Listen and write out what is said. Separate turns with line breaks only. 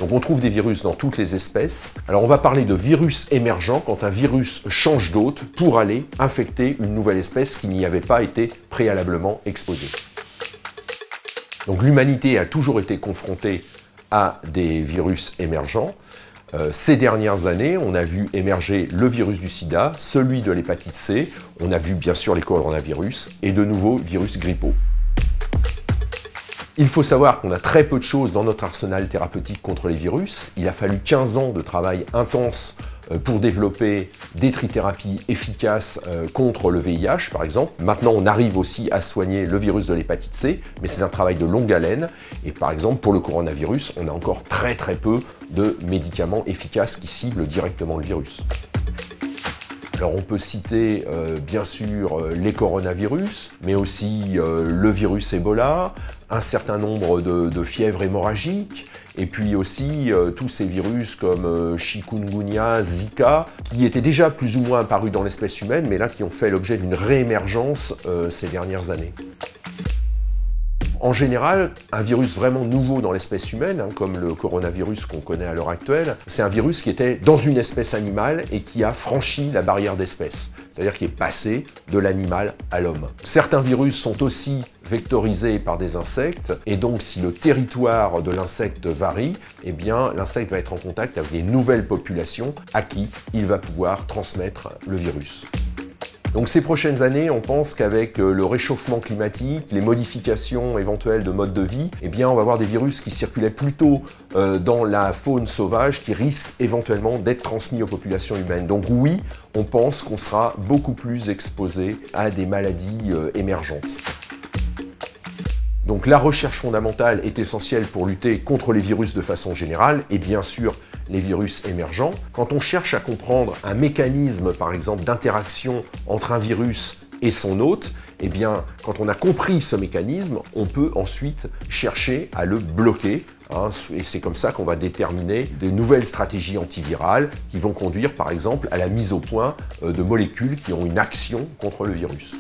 Donc on trouve des virus dans toutes les espèces. Alors on va parler de virus émergent quand un virus change d'hôte pour aller infecter une nouvelle espèce qui n'y avait pas été préalablement exposée. Donc l'humanité a toujours été confrontée à des virus émergents. Ces dernières années, on a vu émerger le virus du sida, celui de l'hépatite C, on a vu bien sûr les coronavirus et de nouveaux virus grippaux. Il faut savoir qu'on a très peu de choses dans notre arsenal thérapeutique contre les virus. Il a fallu 15 ans de travail intense pour développer des trithérapies efficaces contre le VIH, par exemple. Maintenant, on arrive aussi à soigner le virus de l'hépatite C, mais c'est un travail de longue haleine. Et par exemple, pour le coronavirus, on a encore très peu de médicaments efficaces qui ciblent directement le virus. Alors on peut citer bien sûr les coronavirus, mais aussi le virus Ebola, un certain nombre de fièvres hémorragiques, et puis aussi tous ces virus comme chikungunya, Zika, qui étaient déjà plus ou moins apparus dans l'espèce humaine, mais là qui ont fait l'objet d'une réémergence ces dernières années. En général, un virus vraiment nouveau dans l'espèce humaine, comme le coronavirus qu'on connaît à l'heure actuelle, c'est un virus qui était dans une espèce animale et qui a franchi la barrière d'espèce, c'est-à-dire qui est passé de l'animal à l'homme. Certains virus sont aussi vectorisés par des insectes, et donc si le territoire de l'insecte varie, eh bien l'insecte va être en contact avec des nouvelles populations à qui il va pouvoir transmettre le virus. Donc ces prochaines années, on pense qu'avec le réchauffement climatique, les modifications éventuelles de mode de vie, eh bien on va avoir des virus qui circulaient plutôt dans la faune sauvage qui risquent éventuellement d'être transmis aux populations humaines. Donc oui, on pense qu'on sera beaucoup plus exposé à des maladies émergentes. Donc la recherche fondamentale est essentielle pour lutter contre les virus de façon générale et bien sûr les virus émergents. Quand on cherche à comprendre un mécanisme par exemple d'interaction entre un virus et son hôte, eh bien quand on a compris ce mécanisme, on peut ensuite chercher à le bloquer. Et c'est comme ça qu'on va déterminer des nouvelles stratégies antivirales qui vont conduire par exemple à la mise au point de molécules qui ont une action contre le virus.